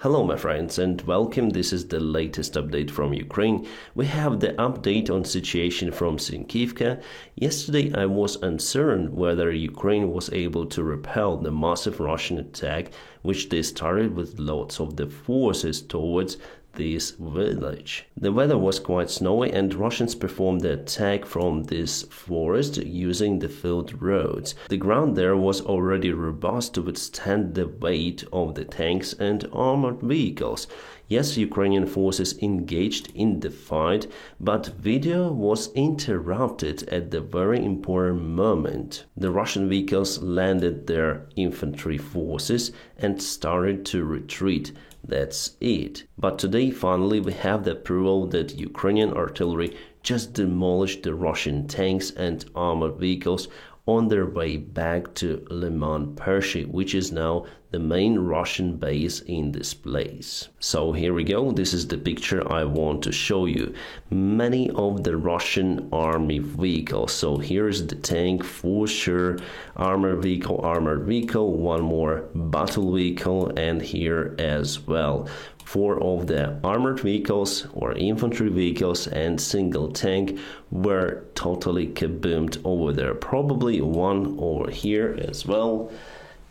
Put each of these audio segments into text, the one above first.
Hello my friends and welcome. This is the latest update from Ukraine. We have the update on situation from Sinkivka. Yesterday I was uncertain whether Ukraine was able to repel the massive Russian attack which they started with lots of the forces towards this village. The weather was quite snowy and Russians performed the attack from this forest using the field roads. The ground there was already robust to withstand the weight of the tanks and armored vehicles. Yes, Ukrainian forces engaged in the fight, but video was interrupted at the very important moment. The Russian vehicles landed their infantry forces and started to retreat. That's it. But today, finally, we have the approval that Ukrainian artillery just demolished the Russian tanks and armored vehicles on their way back to Liman Pershi, which is now the main Russian base in this place. So here we go. This is the picture I want to show you. Many of the Russian army vehicles. So here's the tank for sure, armored vehicle, one more battle vehicle, and here as well. 4 of the armored vehicles or infantry vehicles and single tank were totally kaboomed over there. Probably one over here as well,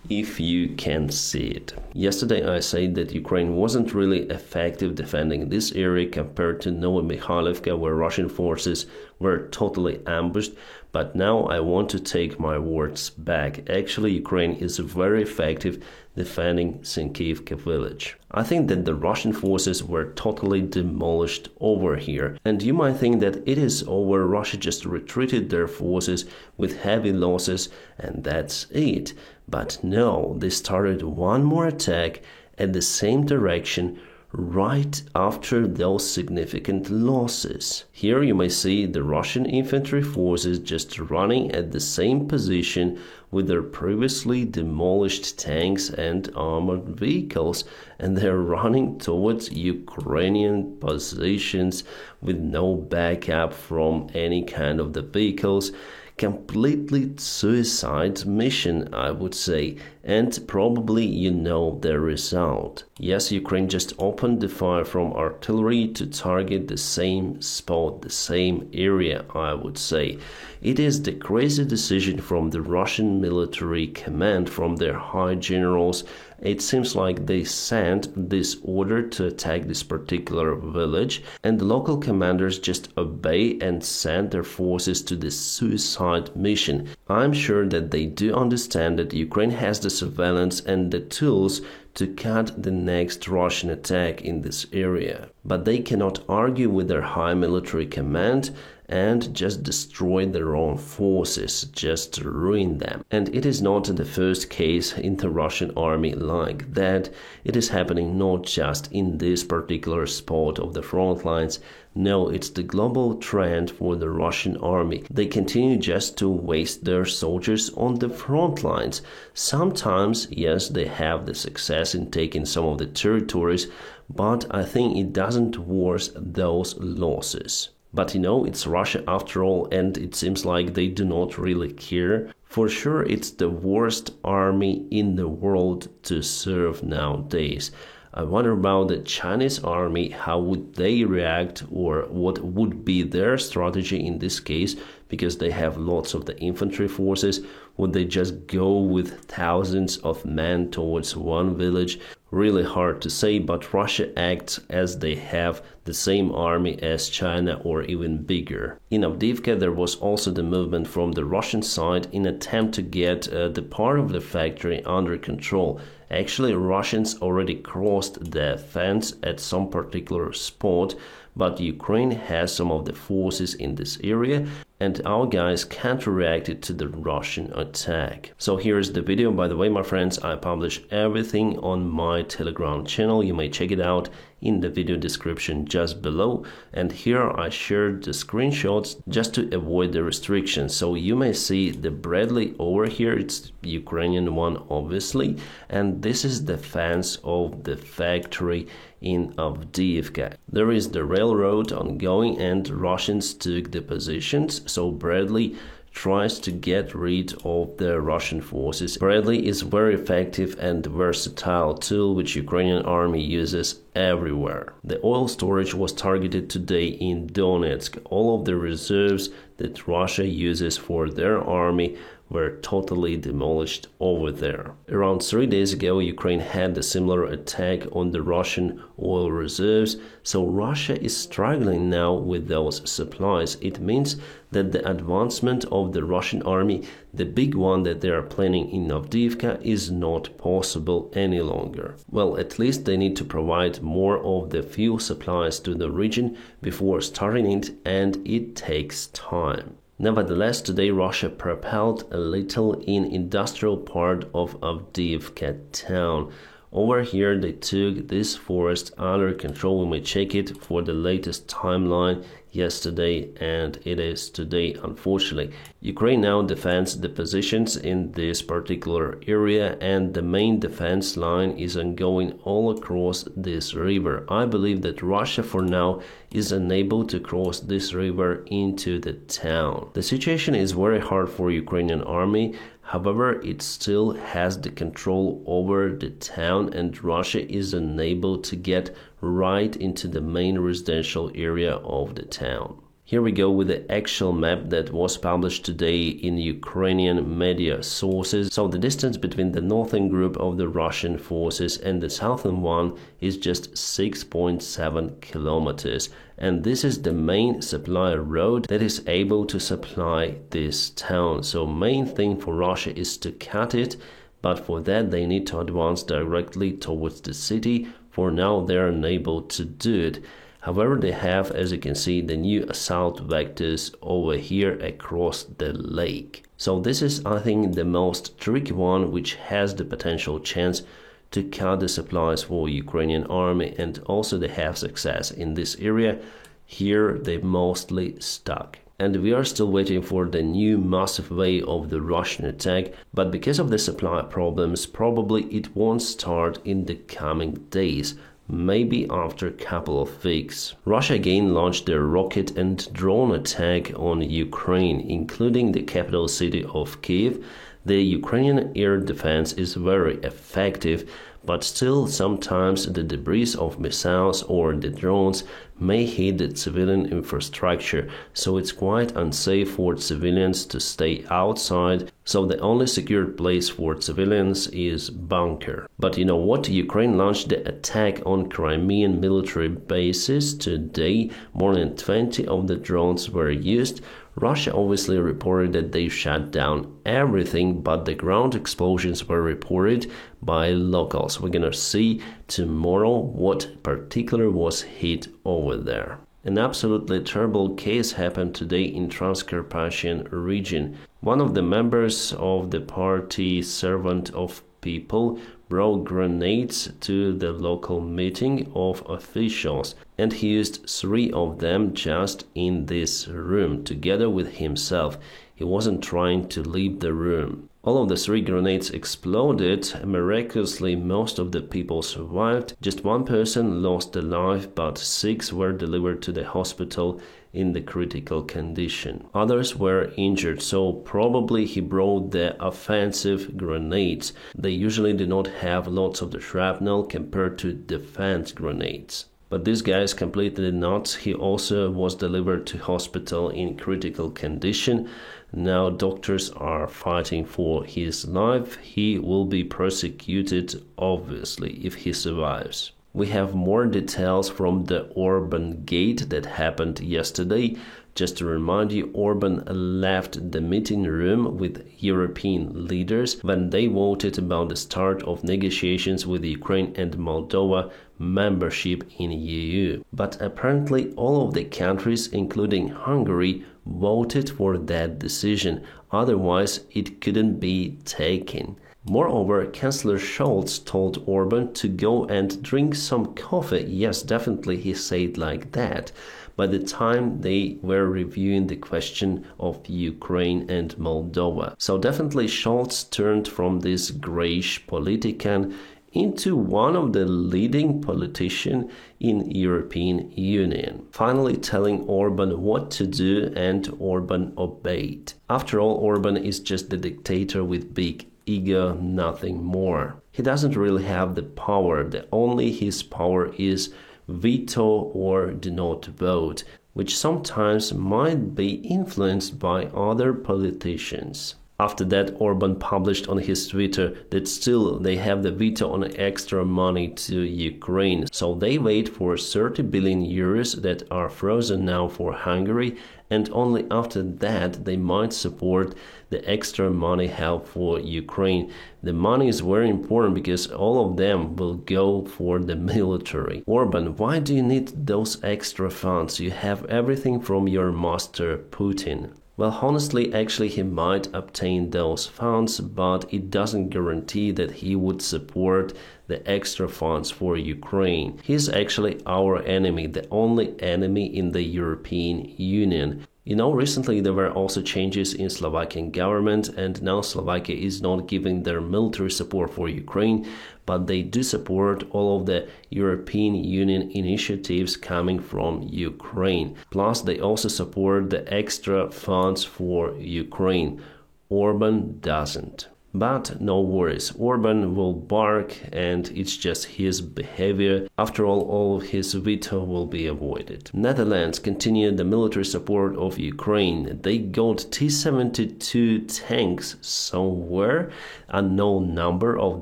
if you can see it. Yesterday I said that Ukraine wasn't really effective defending this area compared to Novomikhailivka, where Russian forces were totally ambushed, but now I want to take my words back. Actually, Ukraine is very effective defending Sinkivka village. I think that the Russian forces were totally demolished over here. And you might think that it is over, Russia just retreated their forces with heavy losses and that's it. But no, they started one more attack at the same direction right after those significant losses. Here you may see the Russian infantry forces just running at the same position with their previously demolished tanks and armored vehicles, and they're running towards Ukrainian positions with no backup from any kind of the vehicles. Completely suicide mission, I would say, and probably you know the result. Yes, Ukraine just opened the fire from artillery to target the same spot, the same area, I would say. It is the crazy decision from the Russian military command, from their high generals. It seems like they sent this order to attack this particular village, and the local commanders just obey and send their forces to this suicide mission. I'm sure that they do understand that Ukraine has the surveillance and the tools to cut the next Russian attack in this area. But they cannot argue with their high military command and just destroy their own forces, just ruin them. And it is not the first case in the Russian army like that. It is happening not just in this particular spot of the front lines. No, it's the global trend for the Russian army. They continue just to waste their soldiers on the front lines. Sometimes, yes, they have the success in taking some of the territories, but I think it doesn't worth those losses. But you know, it's Russia after all, and it seems like they do not really care. For sure, it's the worst army in the world to serve nowadays. I wonder about the Chinese army, how would they react, or what would be their strategy in this case, because they have lots of the infantry forces. Would they just go with thousands of men towards one village? Really hard to say, but Russia acts as they have the same army as China or even bigger. In Avdiivka there was also the movement from the Russian side in attempt to get the part of the factory under control. Actually, Russians already crossed the fence at some particular spot, but Ukraine has some of the forces in this area, and our guys counteracted to the Russian attack. So here's the video. By the way, my friends, I publish everything on my Telegram channel. You may check it out in the video description just below. And here I shared the screenshots just to avoid the restrictions. So you may see the Bradley over here. It's Ukrainian one, obviously. And this is the fence of the factory in Avdiivka. There is the railroad ongoing and Russians took the positions. So Bradley tries to get rid of the Russian forces. Bradley is a very effective and versatile tool which Ukrainian army uses everywhere. The oil storage was targeted today in Donetsk. All of the reserves that Russia uses for their army were totally demolished over there. Around 3 days ago, Ukraine had a similar attack on the Russian oil reserves, so Russia is struggling now with those supplies. It means that the advancement of the Russian army, the big one that they are planning in Avdiivka, is not possible any longer. Well, at least they need to provide more of the fuel supplies to the region before starting it, and it takes time. Nevertheless, today Russia propelled a little in industrial part of Avdiivka town. Over here they took this forest under control. We may check it for the latest timeline yesterday, and it is today, unfortunately. Ukraine now defends the positions in this particular area, and the main defense line is ongoing all across this river. I believe that Russia for now is unable to cross this river into the town. The situation is very hard for Ukrainian army. However, it still has the control over the town, and Russia is unable to get right into the main residential area of the town. Here we go with the actual map that was published today in Ukrainian media sources. So the distance between the northern group of the Russian forces and the southern one is just 6.7 kilometers. And this is the main supply road that is able to supply this town. So main thing for Russia is to cut it, but for that they need to advance directly towards the city. For now they are unable to do it. However, they have, as you can see, the new assault vectors over here across the lake. So this is, I think, the most tricky one, which has the potential chance to cut the supplies for Ukrainian army, and also they have success in this area. Here they mostly stuck. And we are still waiting for the new massive wave of the Russian attack, but because of the supply problems, probably it won't start in the coming days. Maybe after a couple of weeks. Russia again launched their rocket and drone attack on Ukraine, including the capital city of Kyiv. The Ukrainian air defense is very effective, but still sometimes the debris of missiles or the drones may hit the civilian infrastructure, so it's quite unsafe for civilians to stay outside. So the only secured place for civilians is bunker. But you know what? Ukraine launched the attack on Crimean military bases today. More than 20 of the drones were used. Russia obviously reported that they shut down everything, but the ground explosions were reported by locals. We're gonna see tomorrow what particular was hit over there. An absolutely terrible case happened today in Transcarpathian region. One of the members of the party Servant of People brought grenades to the local meeting of officials, and he used 3 of them just in this room together with himself. He wasn't trying to leave the room. All of the 3 grenades exploded. Miraculously, most of the people survived. Just 1 person lost their life, but 6 were delivered to the hospital in the critical condition. Others were injured, so probably he brought the offensive grenades. They usually do not have lots of the shrapnel compared to defense grenades. But this guy is completely nuts. He also was delivered to hospital in critical condition. Now doctors are fighting for his life. He will be prosecuted, obviously, if he survives. We have more details from the Orban gate that happened yesterday. Just to remind you, Orban left the meeting room with European leaders when they voted about the start of negotiations with Ukraine and Moldova membership in EU. But apparently all of the countries, including Hungary, voted for that decision. Otherwise, it couldn't be taken. Moreover, Chancellor Scholz told Orban to go and drink some coffee. Yes, definitely he said like that. By the time they were reviewing the question of Ukraine and Moldova. So definitely Scholz turned from this grayish politician into one of the leading politicians in European Union, finally telling Orban what to do, and Orban obeyed. After all, Orban is just the dictator with big ego, nothing more. He doesn't really have the power. The only his power is veto or do not vote, which sometimes might be influenced by other politicians. After that, Orban published on his Twitter that still they have the veto on extra money to Ukraine. So they wait for 30 billion euros that are frozen now for Hungary, and only after that they might support the extra money help for Ukraine. The money is very important because all of them will go for the military. Orban, why do you need those extra funds? You have everything from your master Putin. Well, honestly, actually he might obtain those funds, but it doesn't guarantee that he would support the extra funds for Ukraine. He's actually our enemy, the only enemy in the European Union. You know, recently there were also changes in Slovakian government, and now Slovakia is not giving their military support for Ukraine, but they do support all of the European Union initiatives coming from Ukraine. Plus, they also support the extra funds for Ukraine. Orban doesn't. But no worries, Orban will bark, and it's just his behavior. After all of his veto will be avoided. Netherlands continued the military support of Ukraine. They got T-72 tanks somewhere, unknown number of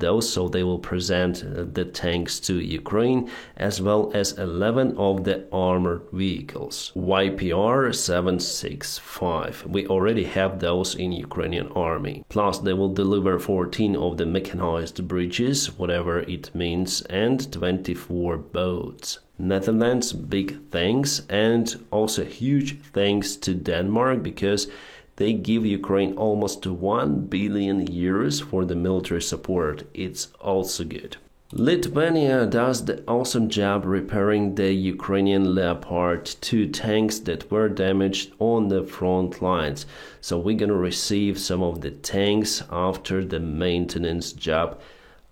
those, so they will present the tanks to Ukraine, as well as 11 of the armored vehicles. YPR 765. We already have those in Ukrainian army. Plus, they will deliver 14 of the mechanized bridges, whatever it means, and 24 boats. Netherlands, big thanks, and also huge thanks to Denmark because they give Ukraine almost 1 billion euros for the military support. It's also good. Lithuania does the awesome job repairing the Ukrainian Leopard 2 tanks that were damaged on the front lines. So we're gonna receive some of the tanks after the maintenance job.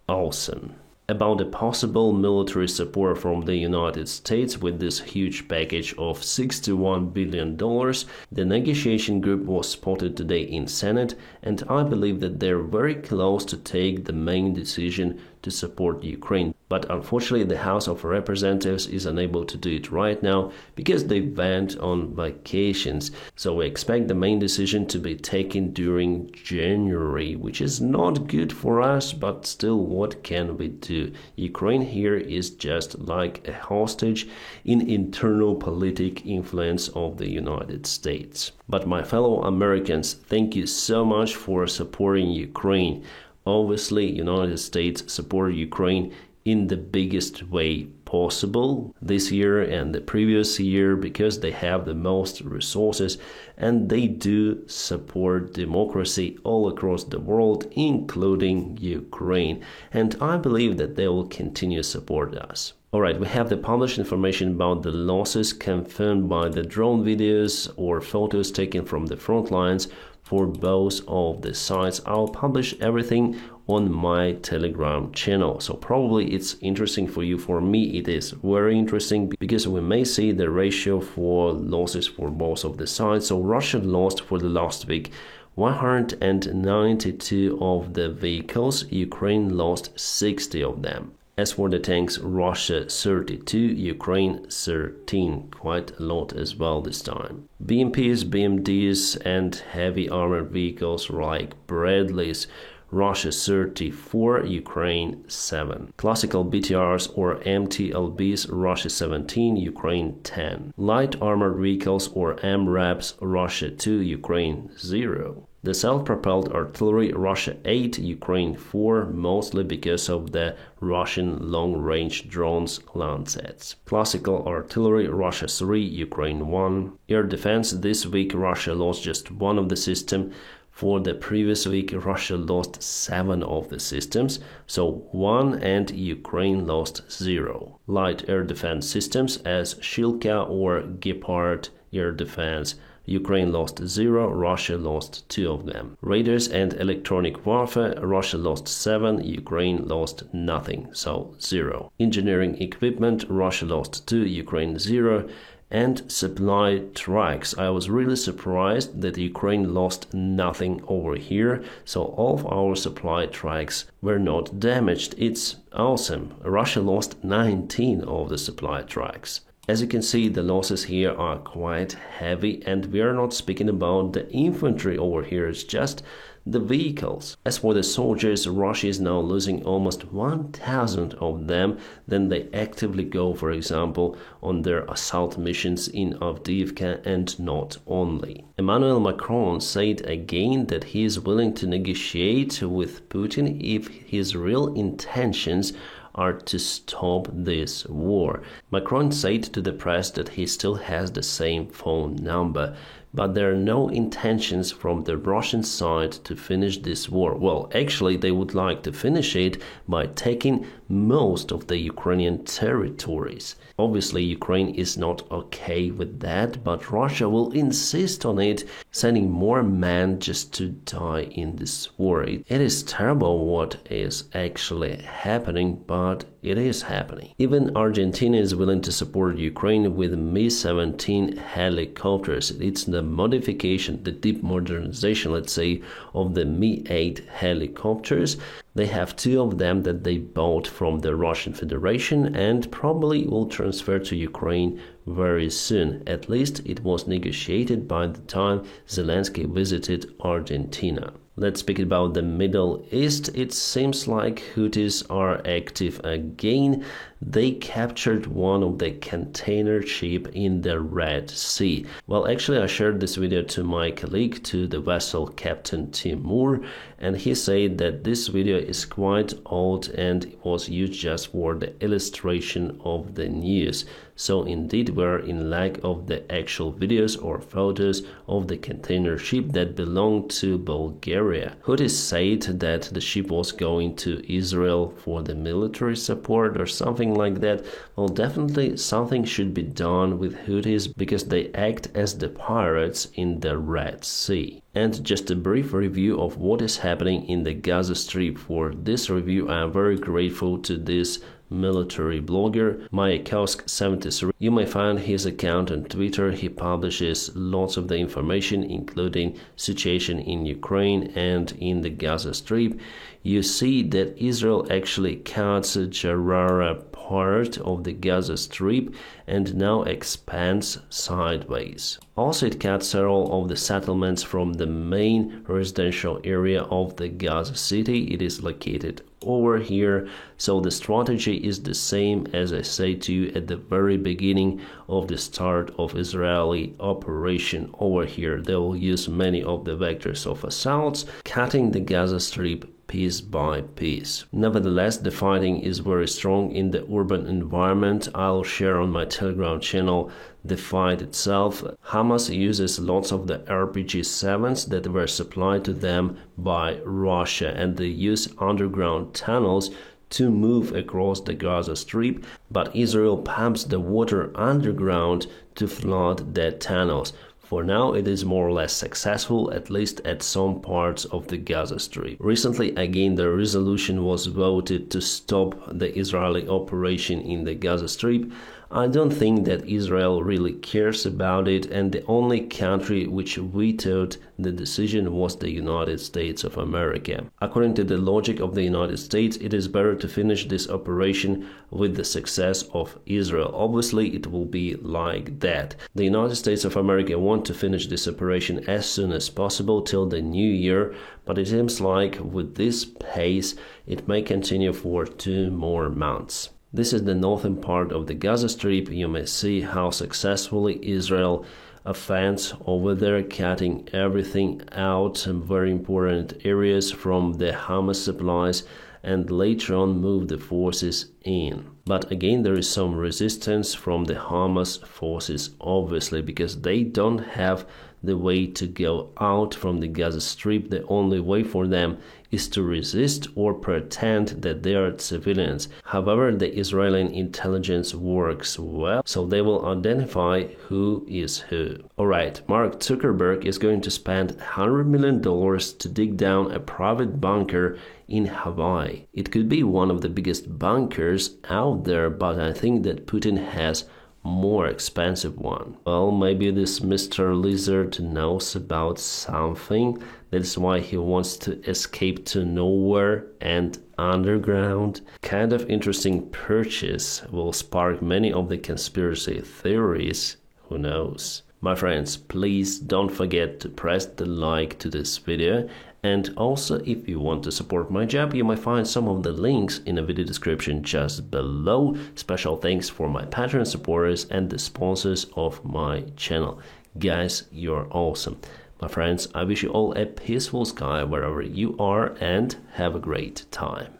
Awesome. About the possible military support from the United States with this huge package of $61 billion, the negotiation group was spotted today in Senate, and I believe that they're very close to take the main decision to support Ukraine. But unfortunately, the House of Representatives is unable to do it right now because they went on vacations. So we expect the main decision to be taken during January, which is not good for us, but still, what can we do? Ukraine here is just like a hostage in internal political influence of the United States. But my fellow Americans, thank you so much for supporting Ukraine. Obviously, United States support Ukraine in the biggest way possible this year and the previous year because they have the most resources, and they do support democracy all across the world, including Ukraine. And I believe that they will continue to support us. Alright, we have the published information about the losses confirmed by the drone videos or photos taken from the front lines for both of the sides. I'll publish everything on my Telegram channel. So probably it's interesting for you. For me, it is very interesting because we may see the ratio for losses for both of the sides. So Russia lost for the last week 192 of the vehicles. Ukraine lost 60 of them. As for the tanks, Russia 32, Ukraine 13, quite a lot as well this time. BMPs, BMDs and heavy armored vehicles like Bradleys, Russia 34, Ukraine 7. Classical BTRs or MTLBs, Russia 17, Ukraine 10. Light armored vehicles or MRAPs, Russia 2, Ukraine 0. The self-propelled artillery, Russia 8, Ukraine 4, mostly because of the Russian long-range drones Lancets. Classical artillery, Russia 3, Ukraine 1. Air defense, this week Russia lost just one of the systems. For the previous week, Russia lost 7 of the systems, so 1, and Ukraine lost 0. Light air defense systems as Shilka or Gepard air defense, Ukraine lost 0, Russia lost 2 of them. Radars and electronic warfare, Russia lost 7, Ukraine lost nothing, so 0. Engineering equipment, Russia lost 2, Ukraine 0. And supply trucks. I was really surprised that Ukraine lost nothing over here, so all of our supply trucks were not damaged. It's awesome. Russia lost 19 of the supply trucks. As you can see, the losses here are quite heavy, and we are not speaking about the infantry over here, it's just the vehicles. As for the soldiers, Russia is now losing almost 1,000 of them. Then they actively go, for example, on their assault missions in Avdiivka, and not only. Emmanuel Macron said again that he is willing to negotiate with Putin if his real intentions are to stop this war. Macron said to the press that he still has the same phone number, but there are no intentions from the Russian side to finish this war. Well, actually, they would like to finish it by taking most of the Ukrainian territories. Obviously, Ukraine is not okay with that, but Russia will insist on it, sending more men just to die in this war. It is terrible what is actually happening, but it is happening. Even Argentina is willing to support Ukraine with Mi-17 helicopters. It's the modification, the deep modernization, let's say, of the Mi-8 helicopters. They have 2 of them that they bought from the Russian Federation and probably will transfer to Ukraine very soon. At least it was negotiated by the time Zelensky visited Argentina. Let's speak about the Middle East. It seems like Houthis are active again. They captured one of the container ship in the Red Sea. Well, actually, I shared this video to my colleague, to the vessel Captain Timur, and he said that this video is quite old and it was used just for the illustration of the news. So indeed, we're in lack of the actual videos or photos of the container ship that belonged to Bulgaria. Houthis said that the ship was going to Israel for the military support or something like that. Well, definitely something should be done with Houthis because they act as the pirates in the Red Sea. And just a brief review of what is happening in the Gaza Strip. For this review, I am very grateful to this military blogger, Mayakovsk73. You may find his account on Twitter. He publishes lots of the information, including situation in Ukraine and in the Gaza Strip. You see that Israel actually cuts Jarara part of the Gaza Strip and now expands sideways. Also, it cut several of the settlements from the main residential area of the Gaza city. It is located over here, so the strategy is the same as I said to you at the very beginning of the start of Israeli operation. Over here they will use many of the vectors of assaults, cutting the Gaza Strip piece by piece. Nevertheless, the fighting is very strong in the urban environment. I'll share on my Telegram channel the fight itself. Hamas uses lots of the RPG-7s that were supplied to them by Russia, and they use underground tunnels to move across the Gaza Strip, but Israel pumps the water underground to flood the tunnels. For now, it is more or less successful, at least at some parts of the Gaza Strip. Recently, again, the resolution was voted to stop the Israeli operation in the Gaza Strip. I don't think that Israel really cares about it, and the only country which vetoed the decision was the United States of America. According to the logic of the United States, it is better to finish this operation with the success of Israel. Obviously, it will be like that. The United States of America want to finish this operation as soon as possible till the new year, but it seems like with this pace, it may continue for 2 more months. This is the northern part of the Gaza Strip. You may see how successfully Israel offends over there, cutting everything out, very important areas from the Hamas supplies, and later on move the forces in. But again, there is some resistance from the Hamas forces, obviously, because they don't have the way to go out from the Gaza Strip. The only way for them is to resist or pretend that they are civilians. However, the Israeli intelligence works well, so they will identify who is who. Alright, Mark Zuckerberg is going to spend $100 million to dig down a private bunker in Hawaii. It could be one of the biggest bunkers out there, but I think that Putin has more expensive one. Well, maybe this Mr. Lizard knows about something. That's why he wants to escape to nowhere and underground. Kind of interesting purchase, will spark many of the conspiracy theories. Who knows? My friends, please don't forget to press the like to this video. And also, if you want to support my job, you might find some of the links in the video description just below. Special thanks for my Patreon supporters and the sponsors of my channel. Guys, you're awesome. My friends, I wish you all a peaceful sky wherever you are and have a great time.